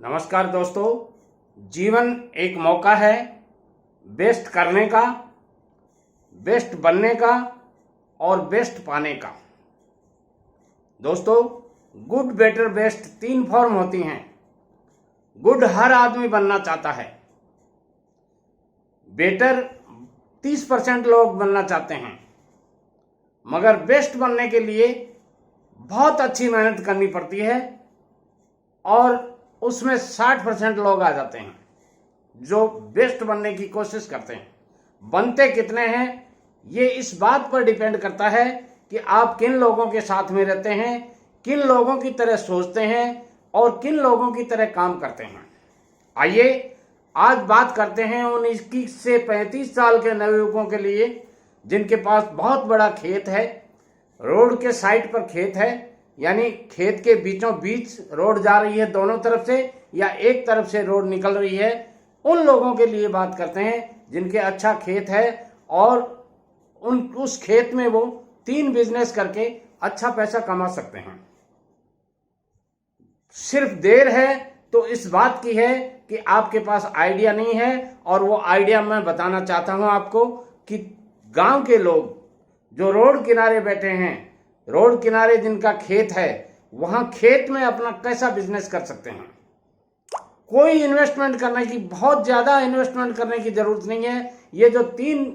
नमस्कार दोस्तों, जीवन एक मौका है बेस्ट करने का, बेस्ट बनने का और बेस्ट पाने का। दोस्तों, गुड, बेटर, बेस्ट 3 फॉर्म होती हैं। गुड हर आदमी बनना चाहता है, बेटर 30% लोग बनना चाहते हैं, मगर बेस्ट बनने के लिए बहुत अच्छी मेहनत करनी पड़ती है और उसमें 60% लोग आ जाते हैं जो बेस्ट बनने की कोशिश करते हैं। बनते कितने हैं ये इस बात पर डिपेंड करता है कि आप किन लोगों के साथ में रहते हैं, किन लोगों की तरह सोचते हैं और किन लोगों की तरह काम करते हैं। आइए आज बात करते हैं उन 21 से 35 साल के नवयुवकों के लिए जिनके पास बहुत बड़ा खेत है, रोड के साइड पर खेत है, यानी खेत के बीचों बीच रोड जा रही है दोनों तरफ से या एक तरफ से रोड निकल रही है। उन लोगों के लिए बात करते हैं जिनके अच्छा खेत है और उस खेत में वो 3 बिजनेस करके अच्छा पैसा कमा सकते हैं। सिर्फ देर है तो इस बात की है कि आपके पास आइडिया नहीं है, और वो आइडिया मैं बताना चाहता हूं आपको कि गांव के लोग जो रोड किनारे बैठे हैं, रोड किनारे जिनका खेत है, वहां खेत में अपना कैसा बिजनेस कर सकते हैं। कोई इन्वेस्टमेंट करने की, बहुत ज्यादा इन्वेस्टमेंट करने की जरूरत नहीं है। ये जो 3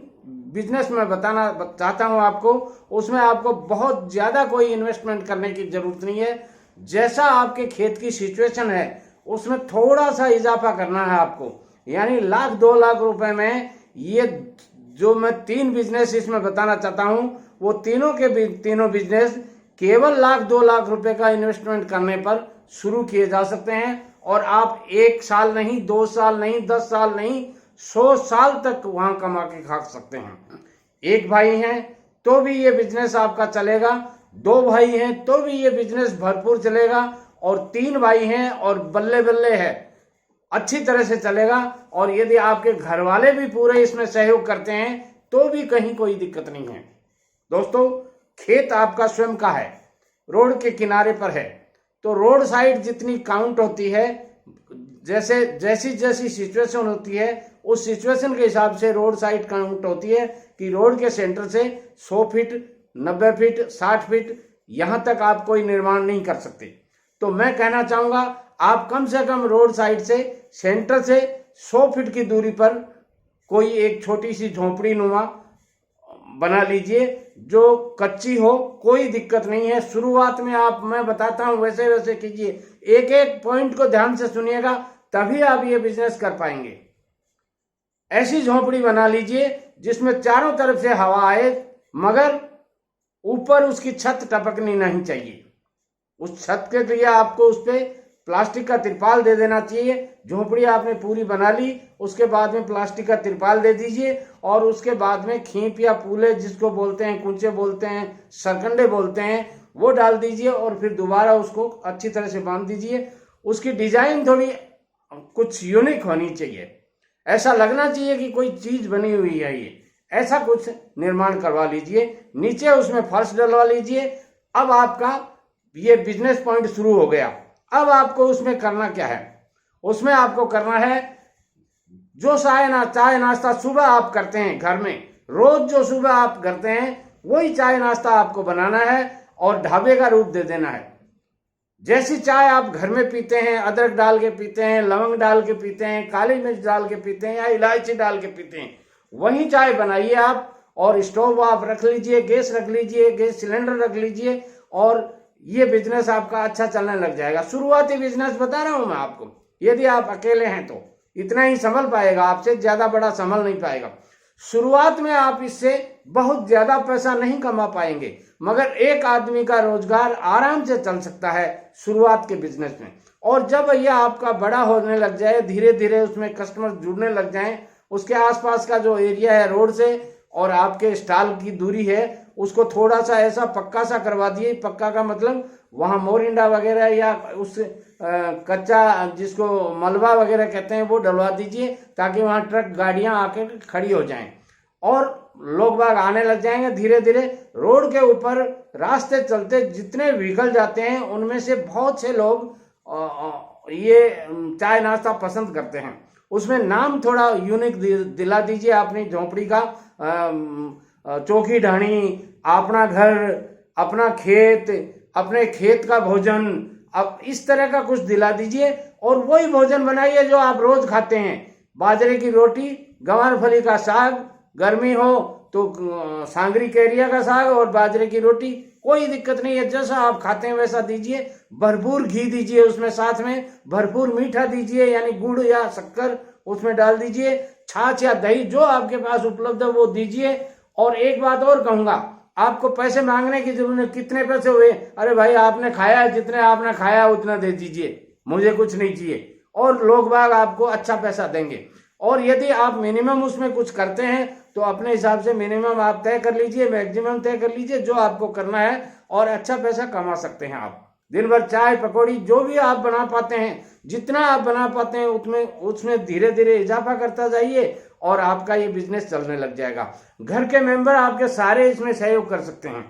बिजनेस मैं बताना चाहता हूं आपको, उसमें आपको बहुत ज्यादा कोई इन्वेस्टमेंट करने की जरूरत नहीं है। जैसा आपके खेत की सिचुएशन है उसमें थोड़ा सा इजाफा करना है आपको, यानी 1-2 लाख रुपए में ये जो मैं 3 बिजनेस इसमें बताना चाहता हूं, वो तीनों बिजनेस केवल 1-2 लाख रुपए का इन्वेस्टमेंट करने पर शुरू किए जा सकते हैं और आप 1 साल नहीं, 2 साल नहीं, 10 साल नहीं, 100 साल तक वहां कमा के खा सकते हैं। एक भाई हैं तो भी ये बिजनेस आपका चलेगा, 2 भाई हैं तो भी ये बिजनेस भरपूर चलेगा, और 3 भाई हैं और बल्ले बल्ले है, अच्छी तरह से चलेगा। और यदि आपके घर वाले भी पूरे इसमें सहयोग करते हैं तो भी कहीं कोई दिक्कत नहीं है। दोस्तों, खेत आपका स्वयं का है, रोड के किनारे पर है, तो रोड साइड जितनी काउंट होती है, जैसी सिचुएशन होती है उस सिचुएशन के हिसाब से रोड साइड काउंट होती है कि रोड के सेंटर से 100 फीट, 90 फीट, 60 फीट यहां तक आप कोई निर्माण नहीं कर सकते। तो मैं कहना चाहूंगा आप कम से कम रोड साइड से, सेंटर से 100 फीट की दूरी पर कोई एक छोटी सी झोपड़ी नुमा बना लीजिए जो कच्ची हो, कोई दिक्कत नहीं है। शुरुआत में आप, मैं बताता हूं वैसे वैसे कीजिए, एक एक पॉइंट को ध्यान से सुनिएगा, तभी आप ये बिजनेस कर पाएंगे। ऐसी झोपड़ी बना लीजिए जिसमें चारों तरफ से हवा आए, मगर ऊपर उसकी छत टपकनी नहीं चाहिए। उस छत के लिए आपको उस पे प्लास्टिक का तिरपाल दे देना चाहिए। झोपड़ी आपने पूरी बना ली, उसके बाद में प्लास्टिक का तिरपाल दे दीजिए और उसके बाद में खींप या पूले, जिसको बोलते हैं, कुंचे बोलते हैं, सरकंडे बोलते हैं, वो डाल दीजिए और फिर दोबारा उसको अच्छी तरह से बांध दीजिए। उसकी डिजाइन थोड़ी कुछ यूनिक होनी चाहिए, ऐसा लगना चाहिए कि कोई चीज बनी हुई है, ये ऐसा कुछ निर्माण करवा लीजिए। नीचे उसमें फर्श डलवा लीजिए। अब आपका ये बिजनेस पॉइंट शुरू हो गया। अब आपको उसमें करना क्या है? उसमें आपको करना है जो चाय नाश्ता सुबह आप करते हैं घर में, रोज जो सुबह आप करते हैं वही चाय नाश्ता आपको बनाना है और ढाबे का रूप दे देना है। जैसी चाय आप घर में पीते हैं, अदरक डाल के पीते हैं, लवंग डाल के पीते हैं, काली मिर्च डाल के पीते हैं या इलायची डाल के पीते हैं, वही चाय बनाइए आप। और स्टोव आप रख लीजिए, गैस रख लीजिए, गैस सिलेंडर रख लीजिए, और ये बिजनेस आपका अच्छा चलने लग जाएगा। शुरुआती बिजनेस बता रहा हूं मैं आपको, यदि आप अकेले हैं तो इतना ही संभल पाएगा, आपसे ज्यादा बड़ा संभल नहीं पाएगा। शुरुआत में आप इससे बहुत ज्यादा पैसा नहीं कमा पाएंगे, मगर एक आदमी का रोजगार आराम से चल सकता है शुरुआत के बिजनेस में। और जब यह आपका बड़ा होने लग जाए, धीरे धीरे उसमें कस्टमर जुड़ने लग जाएं, उसके आसपास का जो एरिया है रोड से और आपके स्टॉल की दूरी है, उसको थोड़ा सा ऐसा पक्का सा करवा दिए। पक्का का मतलब वहां मोरिंडा वगैरह या उस कच्चा, जिसको मलबा वगैरह कहते हैं, वो डलवा दीजिए ताकि वहां ट्रक गाड़ियां आके खड़ी हो जाएं और लोग बाग आने लग जाएंगे। धीरे धीरे रोड के ऊपर रास्ते चलते जितने व्हीकल जाते हैं उनमें से बहुत से लोग ये चाय नाश्ता पसंद करते हैं। उसमें नाम थोड़ा यूनिक दिला दीजिए अपनी झोपड़ी का। चौकी ढाणी, अपना घर, अपना खेत, अपने खेत का भोजन, अब इस तरह का कुछ दिला दीजिए। और वही भोजन बनाइए जो आप रोज खाते हैं। बाजरे की रोटी, गंवार फली का साग, गर्मी हो तो सांगरी केरिया का साग और बाजरे की रोटी, कोई दिक्कत नहीं है, जैसा आप खाते हैं वैसा दीजिए। भरपूर घी दीजिए उसमें, साथ में भरपूर मीठा दीजिए, यानी गुड़ या शक्कर उसमें डाल दीजिए। छाछ या दही जो आपके पास उपलब्ध है वो दीजिए। और एक बात और कहूंगा, आपको पैसे मांगने की जरूरत नहीं। कितने पैसे हुए? अरे भाई आपने खाया है, जितने आपने खाया उतना दे दीजिए, मुझे कुछ नहीं चाहिए। और लोग बाग आपको अच्छा पैसा देंगे। और यदि आप मिनिमम उसमें कुछ करते हैं तो अपने हिसाब से मिनिमम आप तय कर लीजिए, मैक्सिमम तय कर लीजिए जो आपको करना है, और अच्छा पैसा कमा सकते हैं आप। दिन भर चाय पकौड़ी जो भी आप बना पाते हैं, जितना आप बना पाते हैं उसमें धीरे धीरे इजाफा करता जाइए और आपका ये बिजनेस चलने लग जाएगा। घर के मेंबर आपके सारे इसमें सहयोग कर सकते हैं।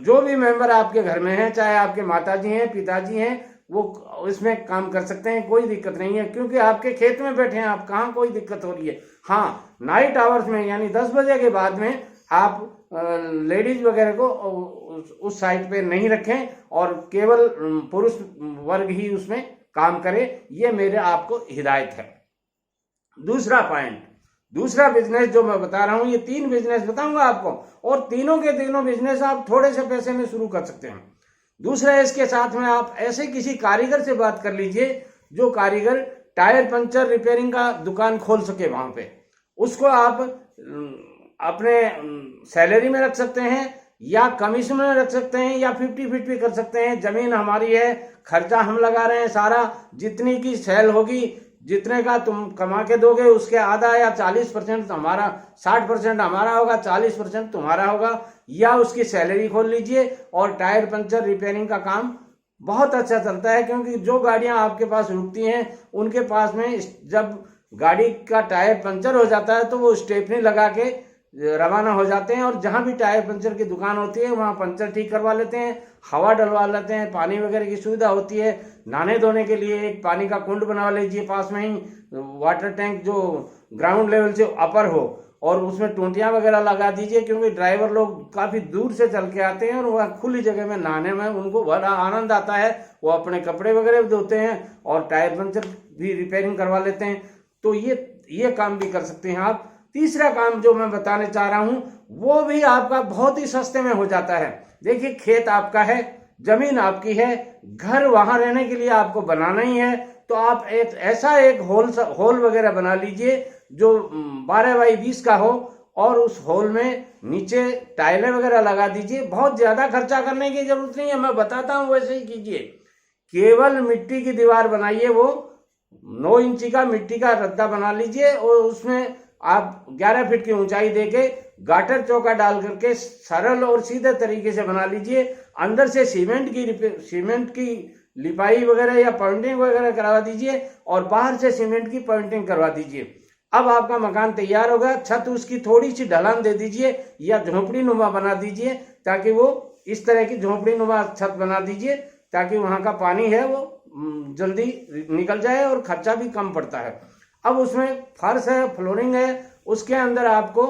जो भी मेंबर आपके घर में हैं, चाहे आपके माताजी हैं, पिताजी हैं, वो इसमें काम कर सकते हैं, कोई दिक्कत नहीं है, क्योंकि आपके खेत में बैठे हैं आप, कहाँ कोई दिक्कत हो रही है। हाँ, नाइट आवर्स में यानी 10 बजे के बाद में आप लेडीज वगैरह को उस साइट पे नहीं रखें और केवल पुरुष वर्ग ही उसमें काम करे, ये मेरे आपको हिदायत है। दूसरा पॉइंट, दूसरा बिजनेस जो मैं बता रहा हूं, ये 3 बिजनेस बताऊंगा आपको, और तीनों के तीनों बिजनेस आप थोड़े से पैसे में शुरू कर सकते हैं। दूसरा, इसके साथ में आप ऐसे किसी कारीगर से बात कर लीजिए जो कारीगर टायर पंचर रिपेयरिंग का दुकान खोल सके वहां पे। उसको आप अपने सैलरी में रख सकते हैं या कमीशन में रख सकते हैं या 50-50 कर सकते हैं। जमीन हमारी है, खर्चा हम लगा रहे हैं सारा, जितनी की सेल होगी, जितने का तुम कमा के दोगे उसके आधा या 40% हमारा, 60% हमारा होगा, 40% तुम्हारा होगा। या उसकी सैलरी खोल लीजिए और टायर पंचर रिपेयरिंग का काम बहुत अच्छा चलता है, क्योंकि जो गाड़ियां आपके पास रुकती हैं उनके पास में जब गाड़ी का टायर पंचर हो जाता है तो वो स्टेपनी लगा के रवाना हो जाते हैं, और जहां भी टायर पंचर की दुकान होती है वहां पंचर ठीक करवा लेते हैं, हवा डलवा लेते हैं, पानी वगैरह की सुविधा होती है। नहाने धोने के लिए एक पानी का कुंड बनवा लीजिए पास में ही, वाटर टैंक जो ग्राउंड लेवल से अपर हो, और उसमें टूटियां वगैरह लगा दीजिए, क्योंकि ड्राइवर लोग काफी दूर से चल के आते हैं और वह खुली जगह में नहाने में उनको बड़ा आनंद आता है। वो अपने कपड़े वगैरह भी धोते हैं और टायर पंचर भी रिपेयरिंग करवा लेते हैं। तो ये काम भी कर सकते हैं आप। तीसरा काम जो मैं बताने चाह रहा हूं वो भी आपका बहुत ही सस्ते में हो जाता है। देखिए, खेत आपका है, जमीन आपकी है, घर वहां रहने के लिए आपको बनाना ही है, तो आप एक होल वगैरह बना लीजिए जो 12x20 का हो, और उस होल में नीचे टाइलें वगैरह लगा दीजिए। बहुत ज्यादा खर्चा करने की जरूरत नहीं है, मैं बताता हूं वैसे ही कीजिए। केवल मिट्टी की दीवार बनाइए, वो 9 इंची का मिट्टी का रद्दा बना लीजिए, और उसमें आप 11 फीट की ऊंचाई देके गाटर चौका डाल करके सरल और सीधे तरीके से बना लीजिए। अंदर से सीमेंट की लिपाई वगैरह या पेंटिंग वगैरह करवा दीजिए, और बाहर से सीमेंट की पेंटिंग करवा दीजिए। अब आपका मकान तैयार होगा। छत उसकी थोड़ी सी ढलान दे दीजिए या झोपड़ी नुमा बना दीजिए, ताकि वो इस तरह की झोपड़ी नुमा छत बना दीजिए, ताकि वहां का पानी है वो जल्दी निकल जाए और खर्चा भी कम पड़ता है। अब उसमें फर्श है, फ्लोरिंग है, उसके अंदर आपको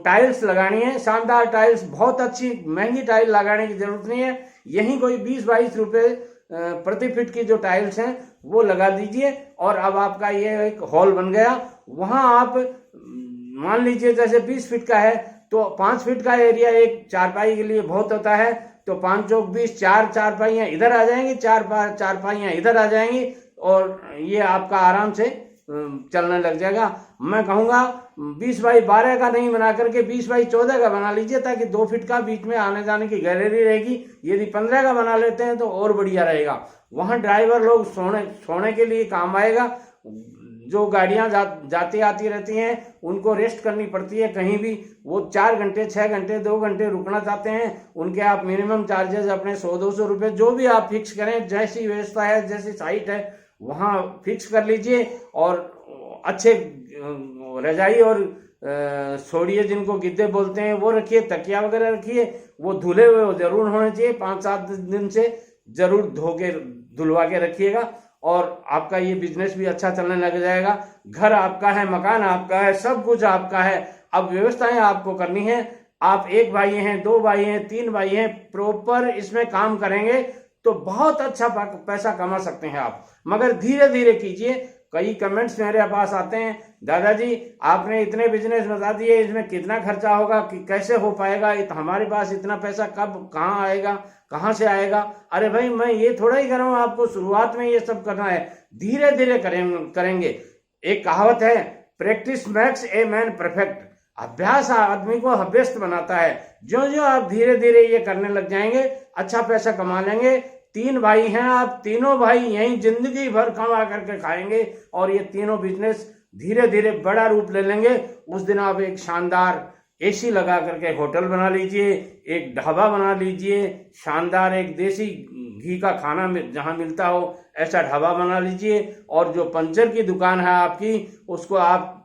टाइल्स लगानी है, शानदार टाइल्स, बहुत अच्छी महंगी टाइल लगाने की जरूरत नहीं है। यही कोई 20-22 रुपए प्रति फीट की जो टाइल्स हैं वो लगा दीजिए, और अब आपका ये एक हॉल बन गया। वहां आप मान लीजिए जैसे 20 फीट का है तो 5 फीट का एरिया एक चारपाई के लिए बहुत होता है, तो 5 चौक 20, 4 चारपाइयां इधर आ जाएंगी, 4 चारपाइयां इधर आ जाएंगी, और ये आपका आराम से चलने लग जाएगा। मैं कहूंगा 20x12 का नहीं बना करके 20x14 का बना लीजिए, ताकि 2 फीट का बीच में आने जाने की गैलरी रहेगी। यदि 15 का बना लेते हैं तो और बढ़िया रहेगा। वहां ड्राइवर लोग सोने के लिए काम आएगा। जो गाड़ियां जाती आती रहती हैं उनको रेस्ट करनी पड़ती है कहीं भी, वो 4 घंटे 6 घंटे 2 घंटे रुकना चाहते हैं, उनके आप मिनिमम चार्जेस अपने 100-200 रुपये जो भी आप फिक्स करें, जैसी व्यवस्था है, जैसी साइट है वहां फिक्स कर लीजिए। और अच्छे रजाई और सोड़िए जिनको गिद्दे बोलते हैं वो रखिए, तकिया वगैरह रखिए, वो धुले हुए जरूर होने चाहिए, 5-7 दिन से जरूर धो के धुलवा के रखिएगा और आपका ये बिजनेस भी अच्छा चलने लग जाएगा। घर आपका है, मकान आपका है, सब कुछ आपका है। अब व्यवस्थाएं आपको करनी है। आप 1 भाई हैं, 2 भाई हैं, 3 भाई हैं, प्रॉपर इसमें काम करेंगे तो बहुत अच्छा पैसा कमा सकते हैं आप, मगर धीरे धीरे कीजिए। कई कमेंट्स मेरे पास आते हैं, दादाजी आपने इतने बिजनेस बता दिए, इसमें कितना खर्चा होगा, कि कैसे हो पाएगा, हमारे पास इतना पैसा कब कहाँ आएगा, कहाँ से आएगा। अरे भाई मैं ये थोड़ा ही कर रहा हूँ, आपको शुरुआत में ये सब करना है, धीरे धीरे करेंगे। एक कहावत है, practice makes a man perfect. अभ्यास आदमी को अभ्यस्त बनाता है। जो जो आप धीरे धीरे ये करने लग जाएंगे, अच्छा पैसा कमा लेंगे। 3 भाई हैं आप, तीनों भाई यहीं जिंदगी भर कमा करके खाएंगे और ये तीनों बिजनेस धीरे धीरे बड़ा रूप ले लेंगे। उस दिन आप एक शानदार एसी लगा करके होटल बना लीजिए, एक ढाबा बना लीजिए, शानदार एक देसी घी का खाना जहां मिलता हो ऐसा ढाबा बना लीजिए। और जो पंचर की दुकान है आपकी, उसको आप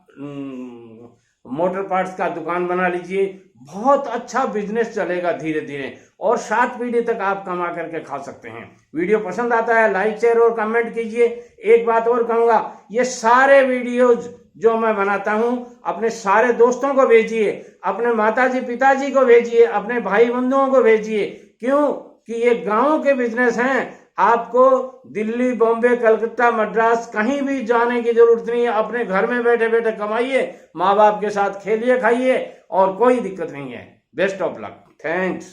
मोटर पार्ट्स का दुकान बना लीजिए। बहुत अच्छा बिजनेस चलेगा धीरे धीरे और 7 पीढ़ी तक आप कमा करके खा सकते हैं। वीडियो पसंद आता है लाइक शेयर और कमेंट कीजिए। एक बात और कहूंगा, ये सारे वीडियोज जो मैं बनाता हूं अपने सारे दोस्तों को भेजिए, अपने माताजी पिताजी को भेजिए, अपने भाई बंधुओं को भेजिए। क्यों कि ये गांव के बिजनेस हैं। आपको दिल्ली, बॉम्बे, कलकत्ता, मद्रास कहीं भी जाने की जरूरत नहीं है। अपने घर में बैठे बैठे कमाइए, माँ बाप के साथ खेलिए खाइए और कोई दिक्कत नहीं है। Best of luck. थैंक्स।